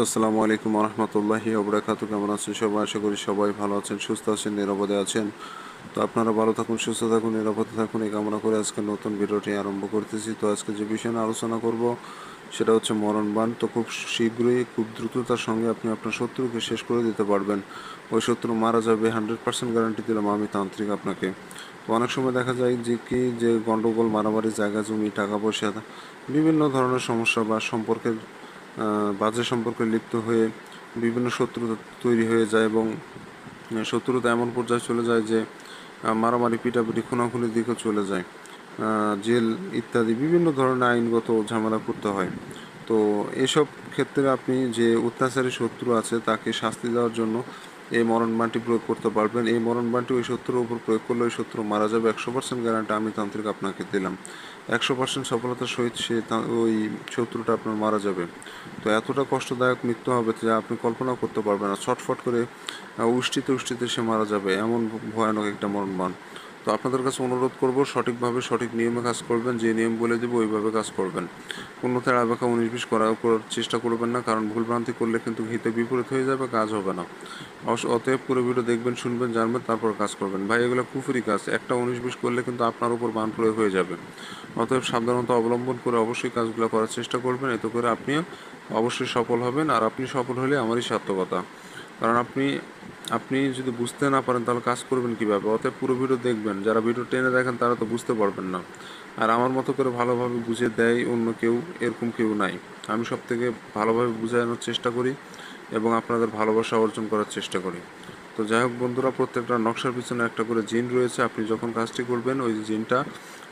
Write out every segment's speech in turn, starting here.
আসসালামু আলাইকুম রহমতুল্লাহি ওবরাকাতু। কেমন আছেন সবাই? আশা করি সবাই ভালো আছেন, সুস্থ আছেন, নিরাপদে আছেন। তো আপনারা ভালো থাকুন, সুস্থ থাকুন, নিরাপদে থাকুন এই কামনা করে আজকে নতুন ভিডিওটি আরম্ভ করতেছি। তো আজকে যে বিষয় নিয়ে আলোচনা করব সেটা হচ্ছে মরণবাণ। তো খুব শীঘ্রই, খুব দ্রুততার সঙ্গে আপনি আপনার শত্রুকে শেষ করে দিতে পারবেন। ওই শত্রু মারা যাবে, 100% গ্যারান্টি দিলাম আমি তান্ত্রিক আপনাকে। তো অনেক সময় দেখা যায় যে গন্ডগোল, মারামারি, জায়গা জমি, টাকা পয়সা, বিভিন্ন ধরনের সমস্যা বা সম্পর্কের বাজে সম্পর্কে লিপ্ত হয়ে বিভিন্ন শত্রুতা তৈরি হয়ে যায় এবং শত্রুতা এমন পর্যায়ে চলে যায় যে মারামারি, পিটাপিটি, খুনাখুনির দিকেও চলে যায়। জেল ইত্যাদি বিভিন্ন ধরনের আইনগত ঝামেলা করতে হয়। তো এসব ক্ষেত্রে আপনি যে অত্যাচারী শত্রু আছে তাকে শাস্তি দেওয়ার জন্য এই মরণবাণটি প্রয়োগ করতে পারবেন। এই মরণবাণটি ওই শত্রুর উপর প্রয়োগ করলে ওই শত্রু মারা যাবে, 100% গ্যারান্টি আমি তান্ত্রিক আপনাকে দিলাম। 100% সফলতার সহিত ওই শত্রুটা আপনার মারা যাবে। তো এতটা কষ্টদায়ক মৃত্যু হবে যা আপনি কল্পনা করতে পারবেন না। ছটফট করে উষ্টিতে উষ্টিতে সে মারা যাবে, এমন ভয়ানক একটা মরণবাণ। তো আপনাদের কাছে অনুরোধ করব, সঠিকভাবে সঠিক নিয়মে কাজ করবেন। যে নিয়ম বলে দেবো ওইভাবে কাজ করবেন। কোনো তেড়া বাঁকা 19-20 করার চেষ্টা করবেন না, কারণ ভুলভ্রান্তি করলে কিন্তু হিতে বিপরীত হয়ে যাবে, কাজ হবে না। অতএব পুরো ভিডিও দেখবেন, শুনবেন, জানবেন, তারপর কাজ করবেন। ভাই, এগুলো কুফুরি কাজ। একটা 19-20 করলে কিন্তু আপনার উপর বান প্রয়োগ হয়ে যাবে। অতএব সাবধানতা অবলম্বন করে অবশ্যই কাজগুলো করার চেষ্টা করবেন। এতে করে আপনিও অবশ্যই সফল হবেন, আর আপনি সফল হলে আমারই সার্থকতা। কারণ আপনি আপনি যদি বুঝতে না পারেন তাহলে কাজ করবেন কীভাবে? অতএব পুরো ভিডিও দেখবেন। যারা ভিডিও টেনে দেখেন তারা তো বুঝতে পারবেন না। আর আমার মতো করে ভালোভাবে বুঝিয়ে দেয় অন্য কেউ, এরকম কেউ নাই। আমি সব থেকে ভালোভাবে বুঝানোর চেষ্টা করি এবং আপনাদের ভালোবাসা অর্জন করার চেষ্টা করি। তো যাই হোক বন্ধুরা, প্রত্যেকটা নকশার পিছনে একটা করে জিন রয়েছে। আপনি যখন কাজটি করবেন ওই জিনটা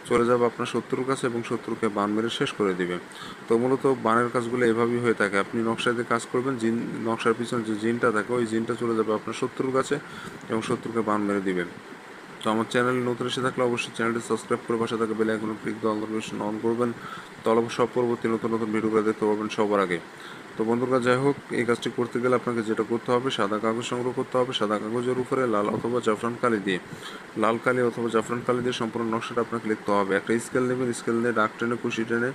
চলে যাবে আপনার শত্রুর কাছে এবং শত্রুকে বান মেরে শেষ করে দিবে। তো মূলত বানের কাজগুলো এভাবেই হয়ে থাকে। আপনি নকশাতে কাজ করবেন, নকশার পিছনে যে জিনটা থাকে ওই জিনটা চলে যাবে আপনার শত্রুর কাছে এবং শত্রুকে বান মেরে দিবে। তো আমার চ্যানেলে নতুন এসে থাকলে অবশ্যই চ্যানেলটি সাবস্ক্রাইব করে পাশে থাকা বেল আইকনে ক্লিক দিয়ে অল নোটিফিকেশন অন করবেন। তাহলে সব পরবর্তী নতুন নতুন ভিডিওগুলো দেখতে পাবেন সবার আগে। তো বন্ধুরা, যাই হোক, এই কাজটি করতে গেলে আপনাকে যেটা করতে হবে, সাদা কাগজ সংগ্রহ করতে হবে। সাদা কাগজের উপরে লাল অথবা জাফরান কালি দিয়ে, লাল কালি অথবা জাফরান কালি দিয়ে সম্পূর্ণ নকশাটা আপনাকে লিখতে হবে। একটা স্কেল নেবেন, স্কেল নিয়ে দাগ টেনে, কুশি টেনে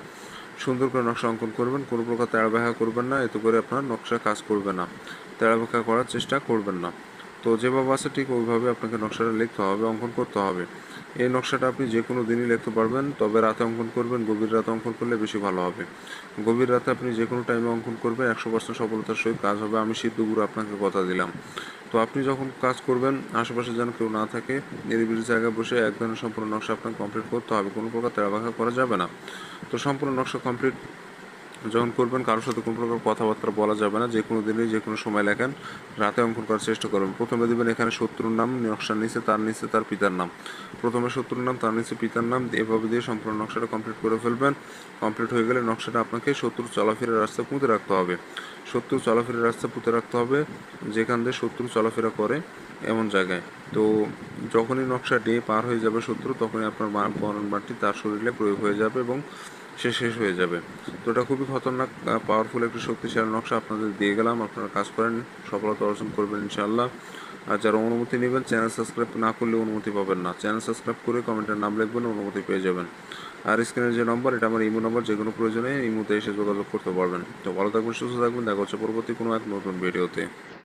সুন্দর করে নকশা অঙ্কন করবেন। কোনো প্রকার তেড়া ব্যাখা করবেন না, এতে করে আপনার নকশা কাজ করবে না। তেড়া ব্যাখা করার চেষ্টা করবেন না। তো যেভাবে আছে ঠিক ওইভাবে আপনাকে নকশাটা লিখতে হবে, অঙ্কন করতে হবে। এই নকশাটা আপনি যে কোনো দিনই লিখতে পারবেন, তবে রাতে অঙ্কন করবেন। গভীর রাতে অঙ্কন করলে বেশি ভালো হবে। গভীর রাতে আপনি যে কোনো টাইমে অঙ্কন করবেন, 100% সফলতার সহিত কাজ হবে, আমি সিদ্ধগুরু আপনাকে কথা দিলাম। তো আপনি যখন কাজ করবেন আশেপাশে যেন কেউ না থাকে, নিরিবিলি জায়গায় বসে এক ধরনের সম্পূর্ণ নকশা আপনাকে কমপ্লিট করতে হবে। কোনো প্রকার তেড়াবাঁকা করা যাবে না। তো সম্পূর্ণ নকশা কমপ্লিট যখন করবেন, কারোর সাথে কোনো প্রকার কথাবার্তা বলা যাবে না। যে কোনো দিনই যে কোনো সময় লেখেন, রাতে অঙ্কন করার চেষ্টা করবেন। প্রথমে দেবেন এখানে শত্রুর নাম, নকশার নিচে তার পিতার নাম। প্রথমে শত্রুর নাম, তার নিচে পিতার নাম, এভাবে দিয়ে সম্পূর্ণ নকশাটা কমপ্লিট করে ফেলবেন। কমপ্লিট হয়ে গেলে নকশাটা আপনাকে শত্রুর চলাফেরার রাস্তা পুঁতে রাখতে হবে। শত্রু চলাফেরার রাস্তা পুঁতে রাখতে হবে যেখান দিয়ে শত্রু চলাফেরা করে, এমন জায়গায়। তো যখনই নকশা ডে পার হয়ে যাবে শত্রু, তখনই আপনার মরণবাণটি তার শরীরে প্রয়োগ হয়ে যাবে এবং সে শেষ হয়ে যাবে। তো এটা খুবই খতরনাক, পাওয়ারফুল একটি শক্তিশালী নকশা আপনাদের দিয়ে গেলাম। আপনারা কাজ করেন, সফলতা অর্জন করবেন ইনশাআল্লাহ। আর যারা অনুমতি নেবেন, চ্যানেল সাবস্ক্রাইব না করলে অনুমতি পাবেন না। চ্যানেল সাবস্ক্রাইব করে কমেন্টের নাম লিখবেন, অনুমতি পেয়ে যাবেন। আর স্ক্রিনের যে নম্বর, এটা আমার ইমো নম্বর। যে কোনো প্রয়োজনে ইমোতে এসে যোগাযোগ করতে পারবেন। তো ভালো থাকবেন, সুস্থ থাকবেন। দেখা হচ্ছে পরবর্তী কোনো এক নতুন ভিডিওতে।